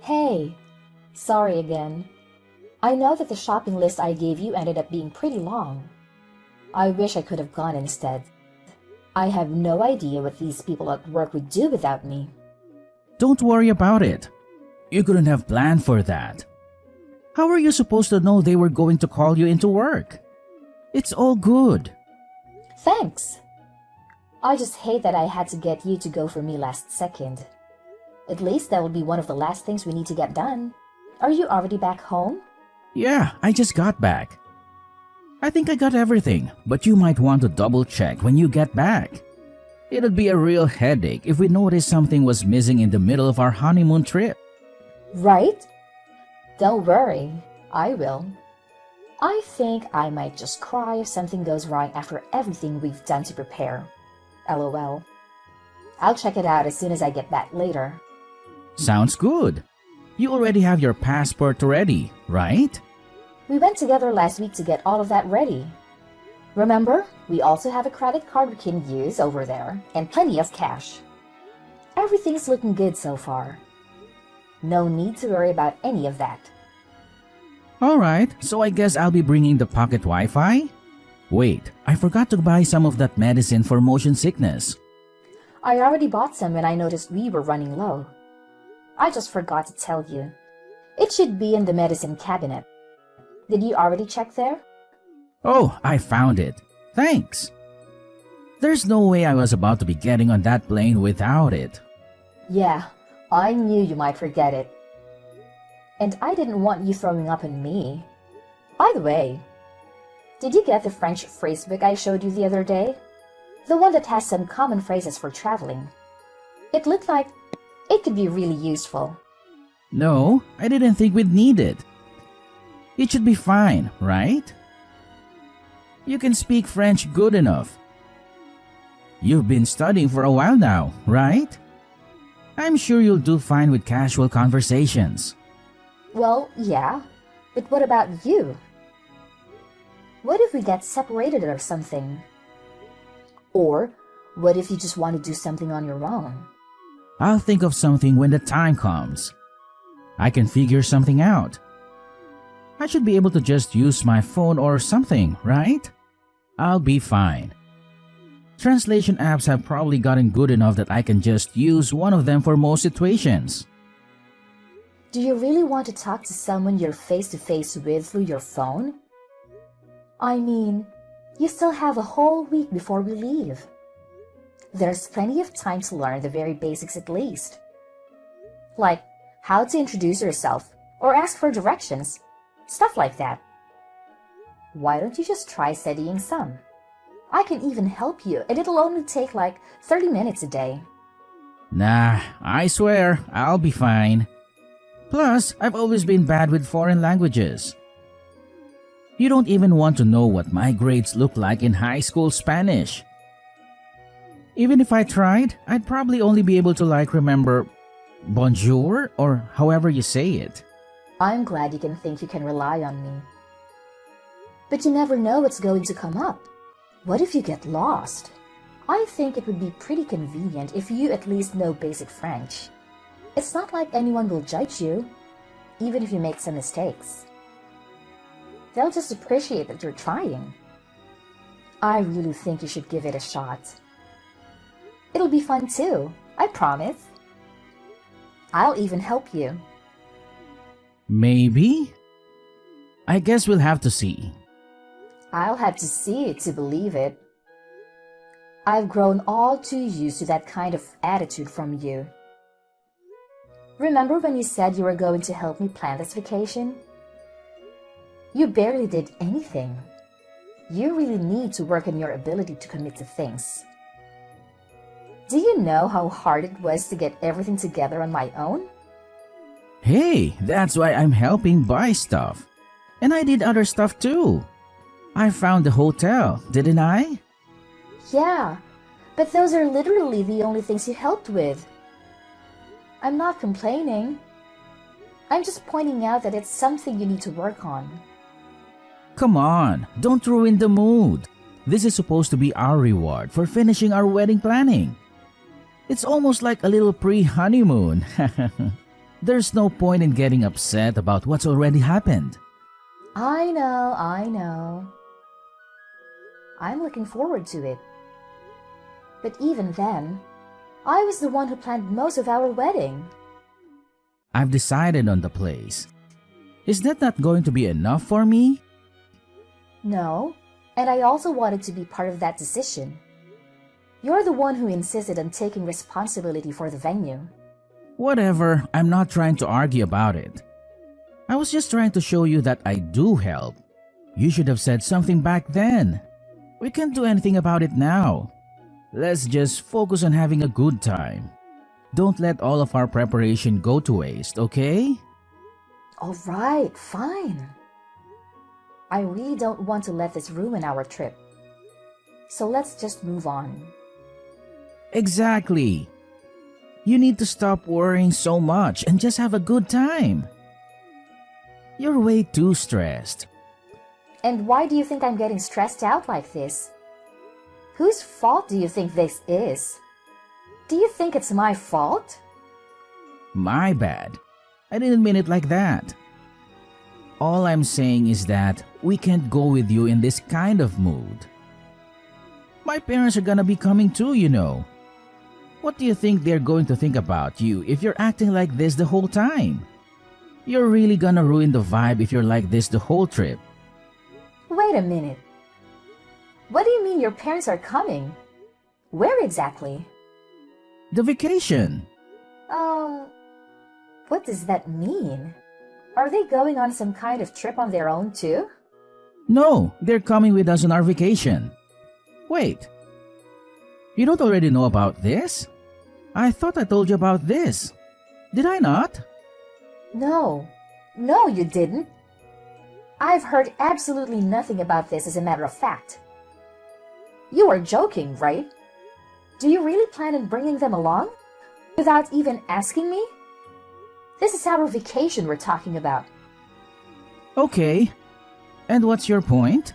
Hey, sorry again. I know that the shopping list I gave you ended up being pretty long. I wish I could have gone instead. I have no idea what these people at work would do without me. Don't worry about it. You couldn't have planned for that. How were you supposed to know they were going to call you into work? It's all good. Thanks. I just hate that I had to get you to go for me last second. At least that will be one of the last things we need to get done. Are you already back home? Yeah, I just got back. I think I got everything, but you might want to double check when you get back. It'd be a real headache if we noticed something was missing in the middle of our honeymoon trip. Right? Don't worry, I will. I think I might just cry if something goes wrong after everything we've done to prepare. LOL. I'll check it out as soon as I get back later. Sounds good. You already have your passport ready, right? We went together last week to get all of that ready. Remember, we also have a credit card we can use over there and plenty of cash. Everything's looking good so far. No need to worry about any of that. Alright, so I guess I'll be bringing the pocket Wi-Fi? Wait, I forgot to buy some of that medicine for motion sickness. I already bought some when I noticed we were running low. I just forgot to tell you. It should be in the medicine cabinet. Did you already check there? Oh, I found it. Thanks. There's no way I was about to be getting on that plane without it. Yeah, I knew you might forget it. And I didn't want you throwing up on me. By the way, did you get the French phrasebook I showed you the other day? The one that has some common phrases for traveling. It looked like it could be really useful. No, I didn't think we'd need it. It should be fine, right? You can speak French good enough. You've been studying for a while now, right? I'm sure you'll do fine with casual conversations. Well, yeah, but what about you? What if we get separated or something? Or what if you just want to do something on your own? I'll think of something when the time comes. I can figure something out. I should be able to just use my phone or something, right? I'll be fine. Translation apps have probably gotten good enough that I can just use one of them for most situations. Do you really want to talk to someone you're face-to-face with through your phone? I mean, you still have a whole week before we leave. There's plenty of time to learn the very basics at least. Like how to introduce yourself or ask for directions, stuff like that. Why don't you just try studying some? I can even help you and it'll only take like 30 minutes a day. Nah, I swear, I'll be fine. Plus, I've always been bad with foreign languages. You don't even want to know what my grades look like in high school Spanish. Even if I tried, I'd probably only be able to remember bonjour or however you say it. I'm glad you can think you can rely on me. But you never know what's going to come up. What if you get lost? I think it would be pretty convenient if you at least know basic French. It's not like anyone will judge you, even if you make some mistakes. They'll just appreciate that you're trying. I really think you should give it a shot. It'll be fun too, I promise. I'll even help you. Maybe? I guess we'll have to see. I'll have to see it to believe it. I've grown all too used to that kind of attitude from you. Remember when you said you were going to help me plan this vacation? You barely did anything. You really need to work on your ability to commit to things. Do you know how hard it was to get everything together on my own? Hey, that's why I'm helping buy stuff. And I did other stuff too. I found the hotel, didn't I? Yeah, but those are literally the only things you helped with. I'm not complaining. I'm just pointing out that it's something you need to work on. Come on, don't ruin the mood. This is supposed to be our reward for finishing our wedding planning. It's almost like a little pre-honeymoon. There's no point in getting upset about what's already happened. I know, I know. I'm looking forward to it. But even then, I was the one who planned most of our wedding. I've decided on the place. Is that not going to be enough for me? No, and I also wanted to be part of that decision. You're the one who insisted on taking responsibility for the venue. Whatever, I'm not trying to argue about it. I was just trying to show you that I do help. You should have said something back then. We can't do anything about it now. Let's just focus on having a good time. Don't let all of our preparation go to waste, okay? All right, fine. I really don't want to let this ruin our trip. So let's just move on. Exactly. You need to stop worrying so much and just have a good time. You're way too stressed. And why do you think I'm getting stressed out like this? Whose fault do you think this is? Do you think it's my fault? My bad. I didn't mean it like that. All I'm saying is that we can't go with you in this kind of mood. My parents are gonna be coming too, you know. What do you think they're going to think about you if you're acting like this the whole time? You're really gonna ruin the vibe if you're like this the whole trip. Wait a minute. What do you mean your parents are coming? Where exactly? The vacation. What does that mean? Are they going on some kind of trip on their own too? No, they're coming with us on our vacation. Wait. You don't already know about this? I thought I told you about this. Did I not? No, you didn't. I've heard absolutely nothing about this as a matter of fact. You are joking, right? Do you really plan on bringing them along? Without even asking me? This is our vacation we're talking about. Okay. And what's your point?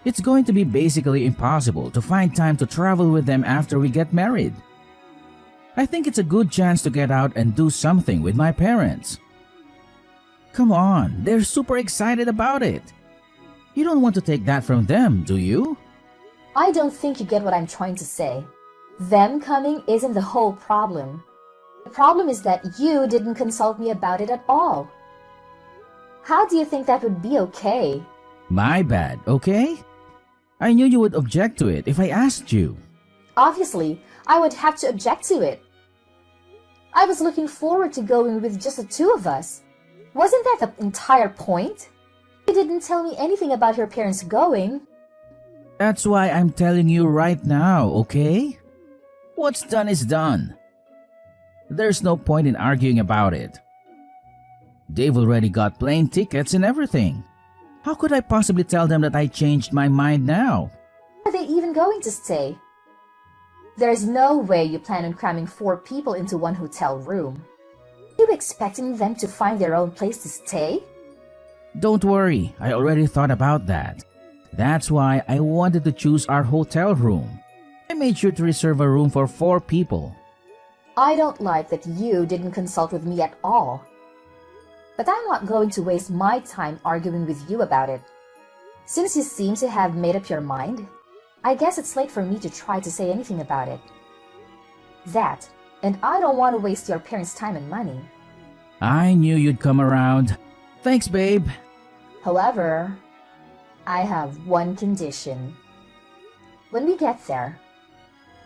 It's going to be basically impossible to find time to travel with them after we get married. I think it's a good chance to get out and do something with my parents. Come on, they're super excited about it. You don't want to take that from them, do you? I don't think you get what I'm trying to say. Them coming isn't the whole problem. The problem is that you didn't consult me about it at all. How do you think that would be okay? My bad, okay? I knew you would object to it if I asked you. Obviously, I would have to object to it. I was looking forward to going with just the two of us. Wasn't that the entire point? You didn't tell me anything about your parents going. That's why I'm telling you right now, okay? What's done is done. There's no point in arguing about it. They've already got plane tickets and everything. How could I possibly tell them that I changed my mind now? Are they even going to stay? There's no way you plan on cramming 4 people into one hotel room. Are you expecting them to find their own place to stay? Don't worry, I already thought about that. That's why I wanted to choose our hotel room. I made sure to reserve a room for 4 people. I don't like that you didn't consult with me at all. But I'm not going to waste my time arguing with you about it. Since you seem to have made up your mind, I guess it's late for me to try to say anything about it. That, and I don't want to waste your parents' time and money. I knew you'd come around. Thanks, babe. However, I have one condition. When we get there,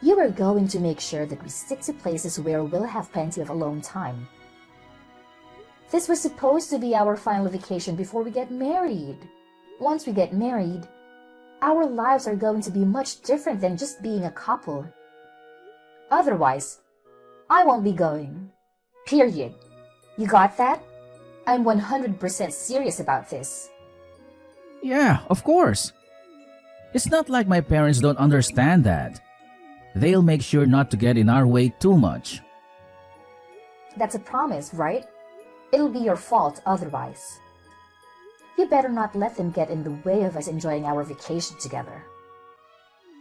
you are going to make sure that we stick to places where we'll have plenty of alone time. This was supposed to be our final vacation before we get married. Once we get married, our lives are going to be much different than just being a couple. Otherwise, I won't be going. Period. You got that? I'm 100% serious about this. Yeah, of course. It's not like my parents don't understand that. They'll make sure not to get in our way too much. That's a promise, right? It'll be your fault otherwise. You better not let them get in the way of us enjoying our vacation together.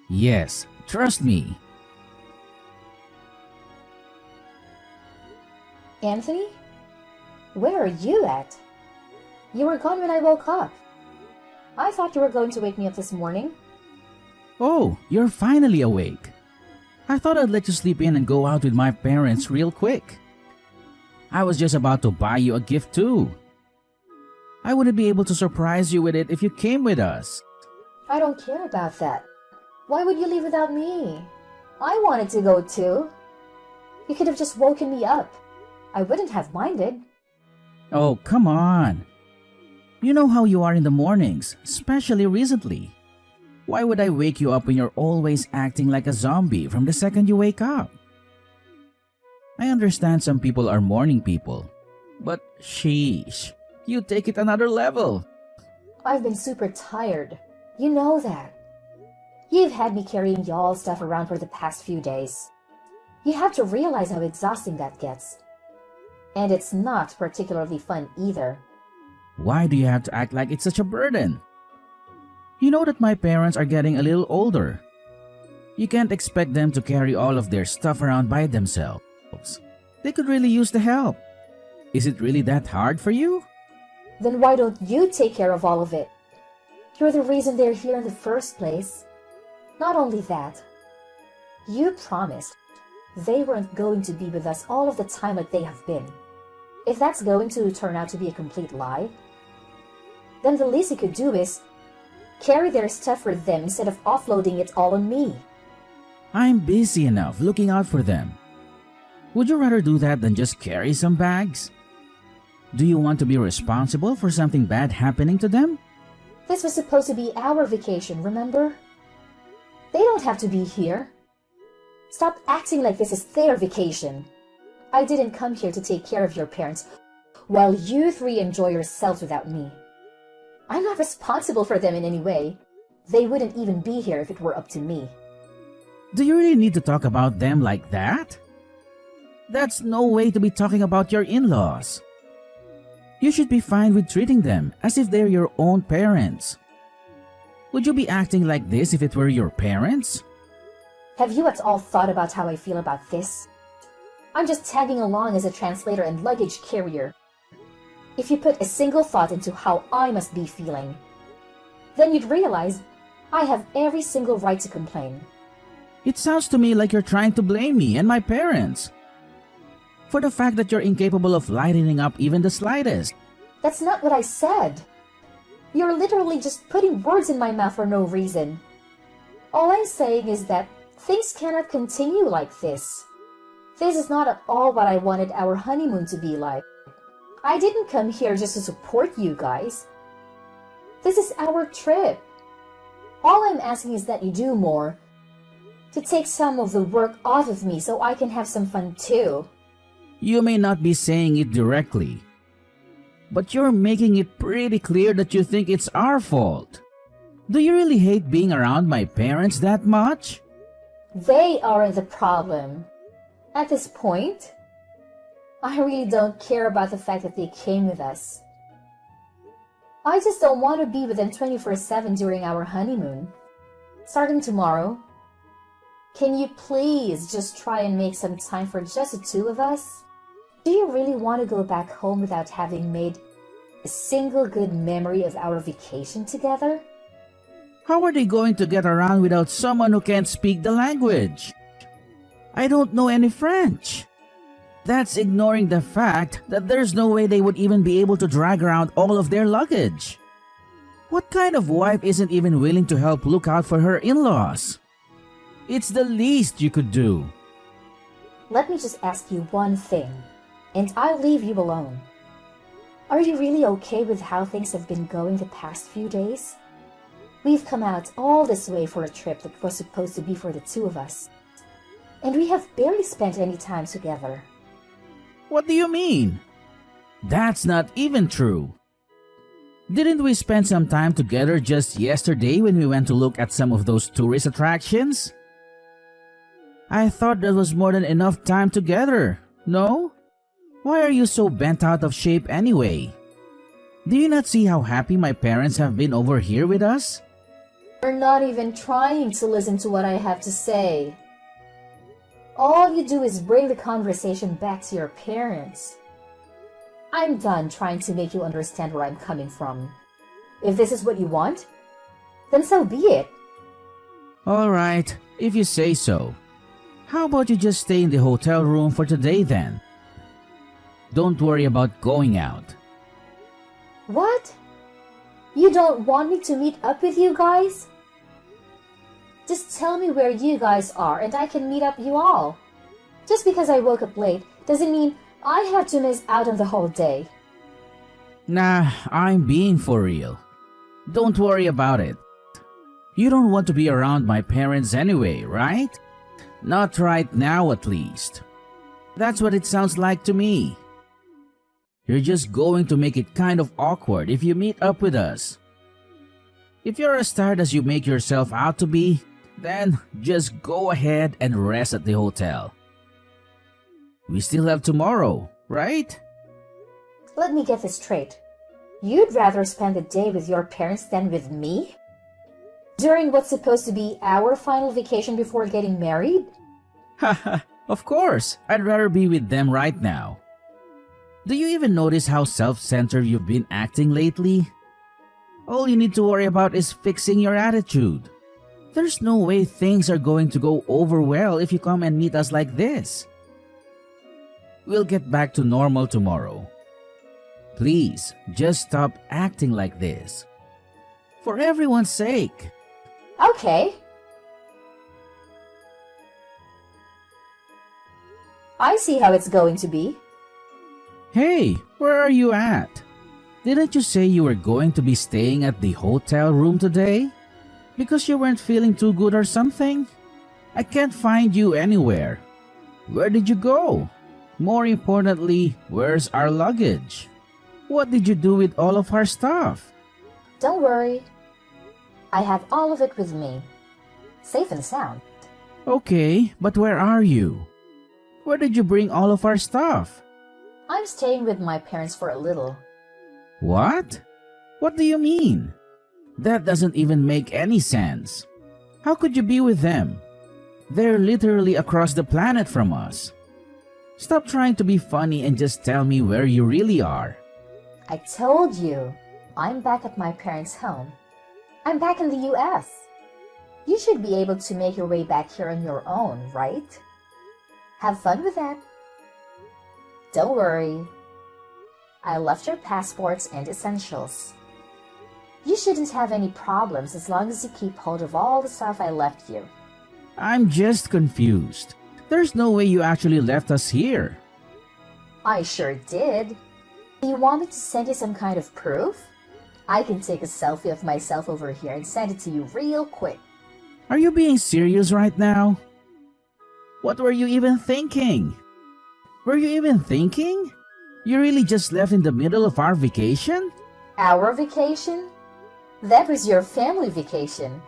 Yes, trust me. Anthony, Where are you at? You were gone when I woke up. I thought you were going to wake me up this morning. Oh, you're finally awake. I thought I'd let you sleep in and go out with my parents real quick. I was just about to buy you a gift too. I wouldn't be able to surprise you with it if you came with us. I don't care about that. Why would you leave without me? I wanted to go too. You could have just woken me up. I wouldn't have minded. Oh, come on. You know how you are in the mornings, especially recently. Why would I wake you up when you're always acting like a zombie from the second you wake up? I understand some people are morning people, but sheesh, you take it another level. I've been super tired. You know that. You've had me carrying y'all's stuff around for the past few days. You have to realize how exhausting that gets. And it's not particularly fun either. Why do you have to act like it's such a burden? You know that my parents are getting a little older. You can't expect them to carry all of their stuff around by themselves. They could really use the help. Is it really that hard for you? Then why don't you take care of all of it? You're the reason they're here in the first place. Not only that, you promised they weren't going to be with us all of the time like they have been. If that's going to turn out to be a complete lie, then the least you could do is carry their stuff for them instead of offloading it all on me. I'm busy enough looking out for them. Would you rather do that than just carry some bags? Do you want to be responsible for something bad happening to them? This was supposed to be our vacation, remember? They don't have to be here. Stop acting like this is their vacation. I didn't come here to take care of your parents while you three enjoy yourselves without me. I'm not responsible for them in any way. They wouldn't even be here if it were up to me. Do you really need to talk about them like that? That's no way to be talking about your in-laws. You should be fine with treating them as if they're your own parents. Would you be acting like this if it were your parents? Have you at all thought about how I feel about this? I'm just tagging along as a translator and luggage carrier. If you put a single thought into how I must be feeling, then you'd realize I have every single right to complain. It sounds to me like you're trying to blame me and my parents for the fact that you're incapable of lightening up even the slightest. That's not what I said. You're literally just putting words in my mouth for no reason. All I'm saying is that things cannot continue like this. This is not at all what I wanted our honeymoon to be like. I didn't come here just to support you guys. This is our trip. All I'm asking is that you do more to take some of the work off of me so I can have some fun too. You may not be saying it directly, but you're making it pretty clear that you think it's our fault. Do you really hate being around my parents that much? They aren't the problem. At this point, I really don't care about the fact that they came with us. I just don't want to be with them 24/7 during our honeymoon. Starting tomorrow, can you please just try and make some time for just the two of us? Do you really want to go back home without having made a single good memory of our vacation together? How are they going to get around without someone who can't speak the language? I don't know any French. That's ignoring the fact that there's no way they would even be able to drag around all of their luggage. What kind of wife isn't even willing to help look out for her in-laws? It's the least you could do. Let me just ask you one thing, and I'll leave you alone. Are you really okay with how things have been going the past few days? We've come out all this way for a trip that was supposed to be for the two of us, and we have barely spent any time together. What do you mean? That's not even true. Didn't we spend some time together just yesterday when we went to look at some of those tourist attractions? I thought that was more than enough time together, no? Why are you so bent out of shape anyway? Do you not see how happy my parents have been over here with us? You're not even trying to listen to what I have to say. All you do is bring the conversation back to your parents. I'm done trying to make you understand where I'm coming from. If this is what you want, then so be it. Alright, if you say so. How about you just stay in the hotel room for today then? Don't worry about going out. What? You don't want me to meet up with you guys? Just tell me where you guys are and I can meet up you all. Just because I woke up late doesn't mean I have to miss out on the whole day. Nah, I'm being for real. Don't worry about it. You don't want to be around my parents anyway, right? Not right now at least. That's what it sounds like to me. You're just going to make it kind of awkward if you meet up with us. If you're as tired as you make yourself out to be, then just go ahead and rest at the hotel. We still have tomorrow, right? Let me get this straight. You'd rather spend the day with your parents than with me? During what's supposed to be our final vacation before getting married? Haha, of course, I'd rather be with them right now. Do you even notice how self-centered you've been acting lately? All you need to worry about is fixing your attitude. There's no way things are going to go over well if you come and meet us like this. We'll get back to normal tomorrow. Please, just stop acting like this. For everyone's sake. Okay. I see how it's going to be. Hey, where are you at? Didn't you say you were going to be staying at the hotel room today? Because you weren't feeling too good or something? I can't find you anywhere. Where did you go? More importantly, where's our luggage? What did you do with all of our stuff? Don't worry. I have all of it with me. Safe and sound. Okay, but where are you? Where did you bring all of our stuff? I'm staying with my parents for a little. What? What do you mean? That doesn't even make any sense. How could you be with them? They're literally across the planet from us. Stop trying to be funny and just tell me where you really are. I told you, I'm back at my parents' home. I'm back in the US. You should be able to make your way back here on your own, right? Have fun with that. Don't worry. I left your passports and essentials. You shouldn't have any problems as long as you keep hold of all the stuff I left you. I'm just confused. There's no way you actually left us here. I sure did. You want me to send you some kind of proof? I can take a selfie of myself over here and send it to you real quick. Are you being serious right now? What were you even thinking? Were you even thinking? You really just left in the middle of our vacation? Our vacation? That was your family vacation.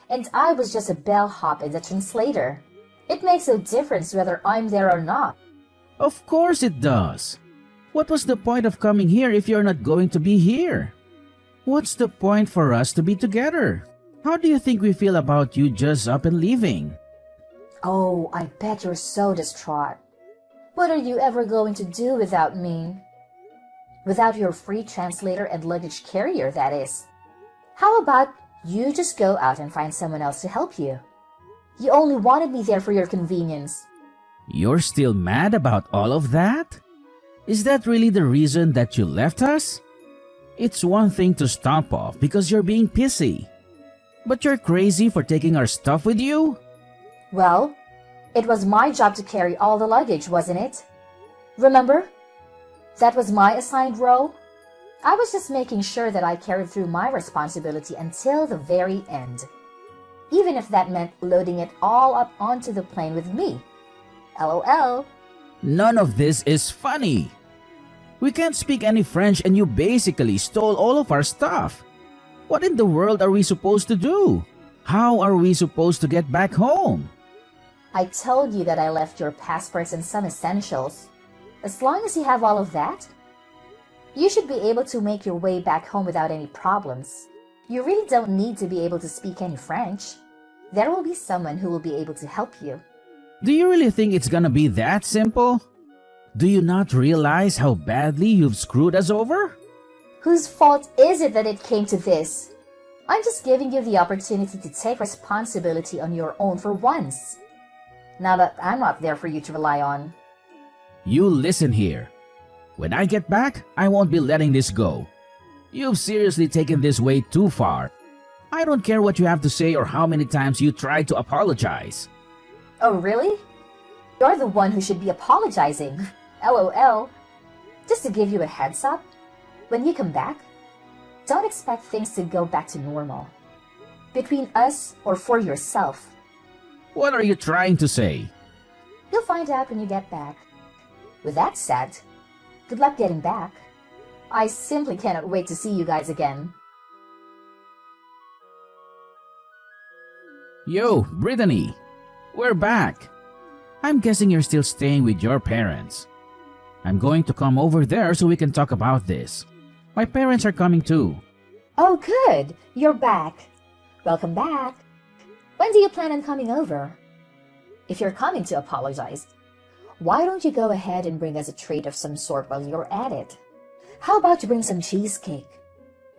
And I was just a bellhop and a translator. It makes no difference whether I'm there or not. Of course it does. What was the point of coming here if you're not going to be here? What's the point for us to be together? How do you think we feel about you just up and leaving? Oh, I bet you're so distraught. What are you ever going to do without me? Without your free translator and luggage carrier, that is. How about you just go out and find someone else to help you? You only wanted me there for your convenience. You're still mad about all of that? Is that really the reason that you left us? It's one thing to stomp off because you're being pissy. But you're crazy for taking our stuff with you? Well, it was my job to carry all the luggage, wasn't it? Remember? That was my assigned role. I was just making sure that I carried through my responsibility until the very end. Even if that meant loading it all up onto the plane with me. LOL. None of this is funny. We can't speak any French and you basically stole all of our stuff. What in the world are we supposed to do? How are we supposed to get back home? I told you that I left your passports and some essentials. As long as you have all of that, you should be able to make your way back home without any problems. You really don't need to be able to speak any French. There will be someone who will be able to help you. Do you really think it's gonna be that simple? Do you not realize how badly you've screwed us over? Whose fault is it that it came to this? I'm just giving you the opportunity to take responsibility on your own for once. Now that I'm not there for you to rely on. You listen here. When I get back, I won't be letting this go. You've seriously taken this way too far. I don't care what you have to say or how many times you try to apologize. Oh, really? You're the one who should be apologizing. LOL. Just to give you a heads up, when you come back, don't expect things to go back to normal. Between us or for yourself. What are you trying to say? You'll find out when you get back. With that said, good luck getting back. I simply cannot wait to see you guys again. Yo, Brittany. We're back. I'm guessing you're still staying with your parents. I'm going to come over there so we can talk about this. My parents are coming too. Oh, good. You're back. Welcome back. When do you plan on coming over? If you're coming to apologize, why don't you go ahead and bring us a treat of some sort while you're at it? How about you bring some cheesecake?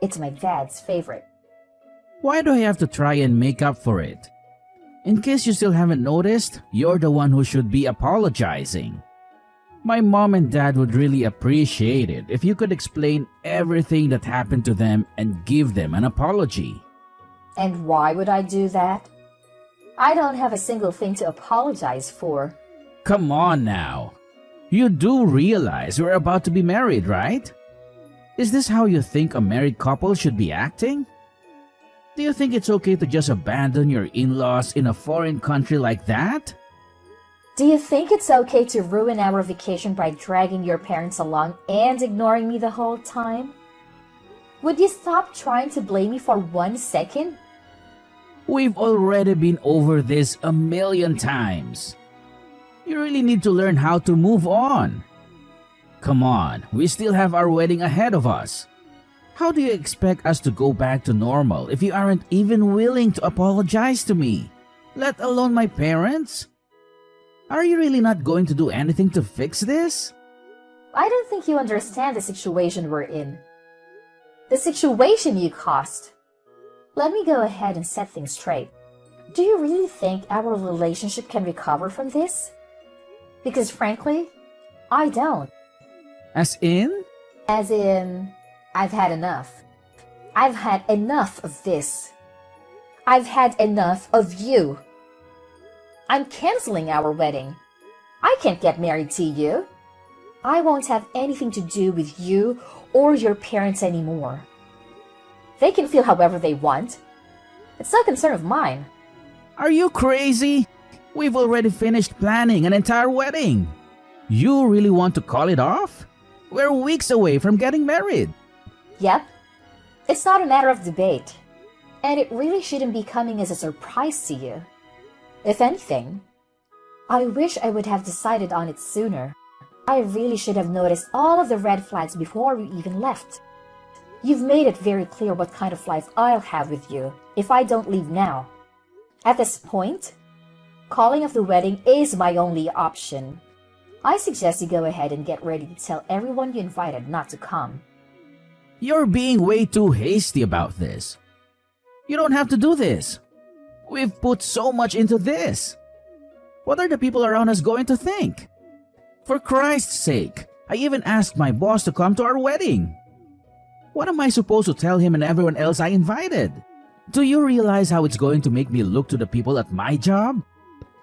It's my dad's favorite. Why do I have to try and make up for it? In case you still haven't noticed, you're the one who should be apologizing. My mom and dad would really appreciate it if you could explain everything that happened to them and give them an apology. And why would I do that? I don't have a single thing to apologize for. Come on now. You do realize we're about to be married, right? Is this how you think a married couple should be acting? Do you think it's okay to just abandon your in-laws in a foreign country like that? Do you think it's okay to ruin our vacation by dragging your parents along and ignoring me the whole time? Would you stop trying to blame me for 1 second? We've already been over this a million times. You really need to learn how to move on. Come on, we still have our wedding ahead of us. How do you expect us to go back to normal if you aren't even willing to apologize to me, let alone my parents? Are you really not going to do anything to fix this? I don't think you understand the situation we're in. The situation you caused. Let me go ahead and set things straight. Do you really think our relationship can recover from this? Because frankly, I don't. As in? As in, I've had enough. I've had enough of this. I've had enough of you. I'm canceling our wedding. I can't get married to you. I won't have anything to do with you or your parents anymore. They can feel however they want. It's no concern of mine. Are you crazy? We've already finished planning an entire wedding. You really want to call it off? We're weeks away from getting married. Yep. It's not a matter of debate. And it really shouldn't be coming as a surprise to you. If anything, I wish I would have decided on it sooner. I really should have noticed all of the red flags before we even left. You've made it very clear what kind of life I'll have with you if I don't leave now. At this point, calling off the wedding is my only option. I suggest you go ahead and get ready to tell everyone you invited not to come. You're being way too hasty about this. You don't have to do this. We've put so much into this. What are the people around us going to think? For Christ's sake, I even asked my boss to come to our wedding. What am I supposed to tell him and everyone else I invited? Do you realize how it's going to make me look to the people at my job?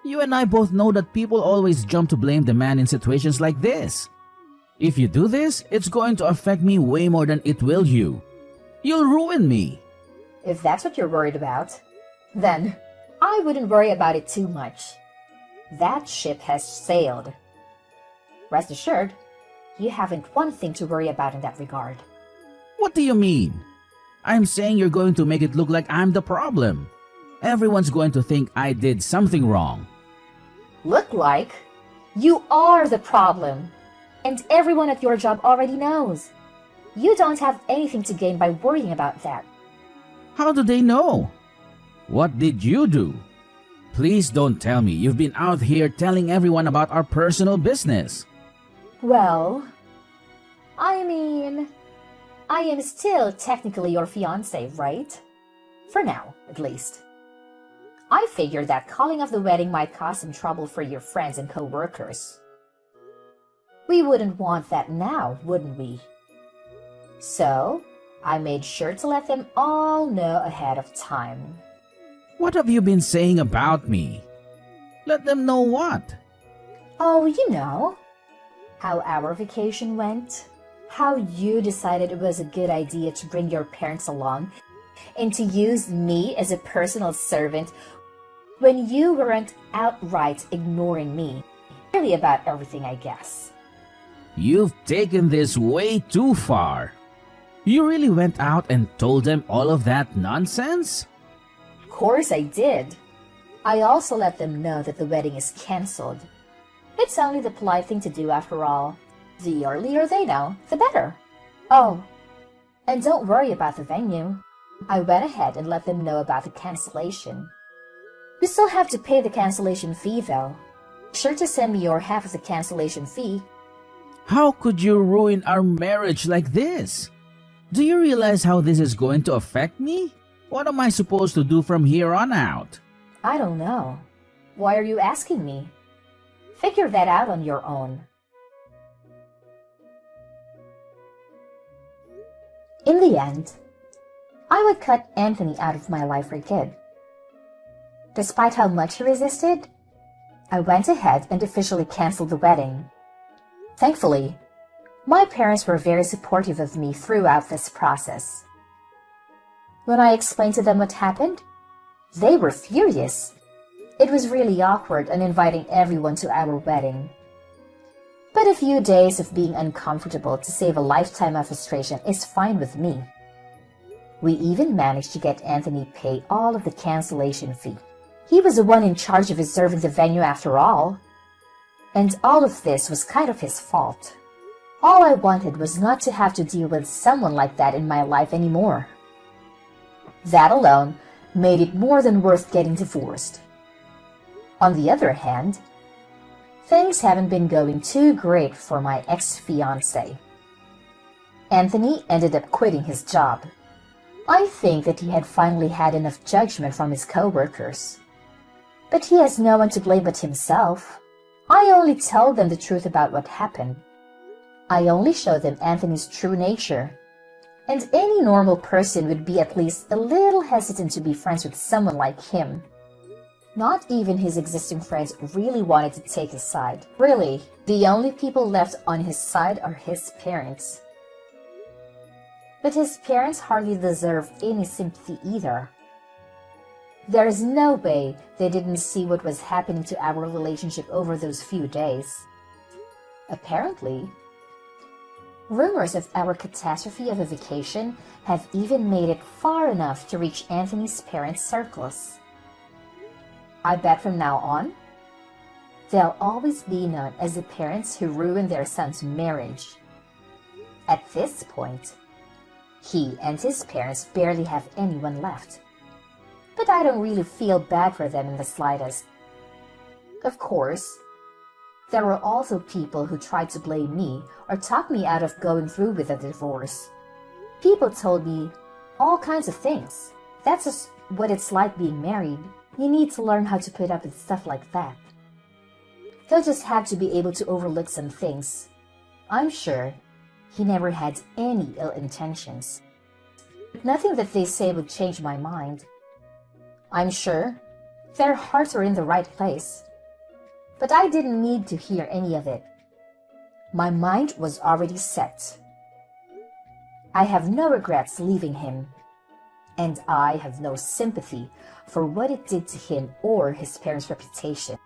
You and I both know that people always jump to blame the man in situations like this. If you do this, it's going to affect me way more than it will you. You'll ruin me. If that's what you're worried about, then I wouldn't worry about it too much. That ship has sailed. Rest assured, you haven't one thing to worry about in that regard. What do you mean? I'm saying you're going to make it look like I'm the problem. Everyone's going to think I did something wrong. Look like? You are the problem. And everyone at your job already knows. You don't have anything to gain by worrying about that. How do they know? What did you do? Please don't tell me you've been out here telling everyone about our personal business. Well, I mean, I am still technically your fiancé, right? For now, at least. I figured that calling off the wedding might cause some trouble for your friends and co-workers. We wouldn't want that now, wouldn't we? So, I made sure to let them all know ahead of time. What have you been saying about me? Let them know what? Oh, you know, how our vacation went, how you decided it was a good idea to bring your parents along, and to use me as a personal servant when you weren't outright ignoring me. Really about everything, I guess. You've taken this way too far. You really went out and told them all of that nonsense? Of course I did. I also let them know that the wedding is cancelled. It's only the polite thing to do after all. The earlier they know, the better. Oh, and don't worry about the venue. I went ahead and let them know about the cancellation. You still have to pay the cancellation fee though. Sure to send me your half of the cancellation fee. How could you ruin our marriage like this? Do you realize how this is going to affect me? What am I supposed to do from here on out? I don't know. Why are you asking me? Figure that out on your own. In the end, I would cut Anthony out of my life for good. Despite how much he resisted, I went ahead and officially canceled the wedding. Thankfully, my parents were very supportive of me throughout this process. When I explained to them what happened, they were furious. It was really awkward and inviting everyone to our wedding. But a few days of being uncomfortable to save a lifetime of frustration is fine with me. We even managed to get Anthony pay all of the cancellation fee. He was the one in charge of reserving the venue after all. And all of this was kind of his fault. All I wanted was not to have to deal with someone like that in my life anymore. That alone made it more than worth getting divorced. On the other hand, things haven't been going too great for my ex-fiancé. Anthony ended up quitting his job. I think that he had finally had enough judgment from his co-workers. But he has no one to blame but himself. I only told them the truth about what happened. I only showed them Anthony's true nature. And any normal person would be at least a little hesitant to be friends with someone like him. Not even his existing friends really wanted to take his side. Really, the only people left on his side are his parents. But his parents hardly deserve any sympathy either. There is no way they didn't see what was happening to our relationship over those few days. Apparently, rumors of our catastrophe of a vacation have even made it far enough to reach Anthony's parents' circles. I bet from now on, they'll always be known as the parents who ruined their son's marriage. At this point, he and his parents barely have anyone left. But I don't really feel bad for them in the slightest. Of course, there were also people who tried to blame me or talk me out of going through with a divorce. People told me all kinds of things. That's just what it's like being married. You need to learn how to put up with stuff like that. They'll just have to be able to overlook some things. I'm sure he never had any ill intentions. Nothing that they say would change my mind. I'm sure their hearts were in the right place. But I didn't need to hear any of it. My mind was already set. I have no regrets leaving him, and I have no sympathy for what it did to him or his parents' reputation.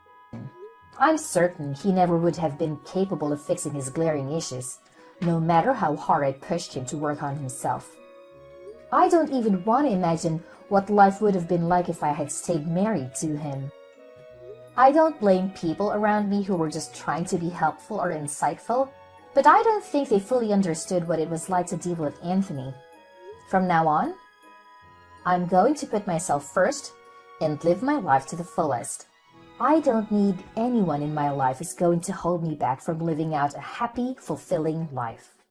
I'm certain he never would have been capable of fixing his glaring issues, no matter how hard I pushed him to work on himself. I don't even want to imagine what life would have been like if I had stayed married to him. I don't blame people around me who were just trying to be helpful or insightful, but I don't think they fully understood what it was like to deal with Anthony. From now on, I'm going to put myself first and live my life to the fullest. I don't need anyone in my life who's going to hold me back from living out a happy, fulfilling life.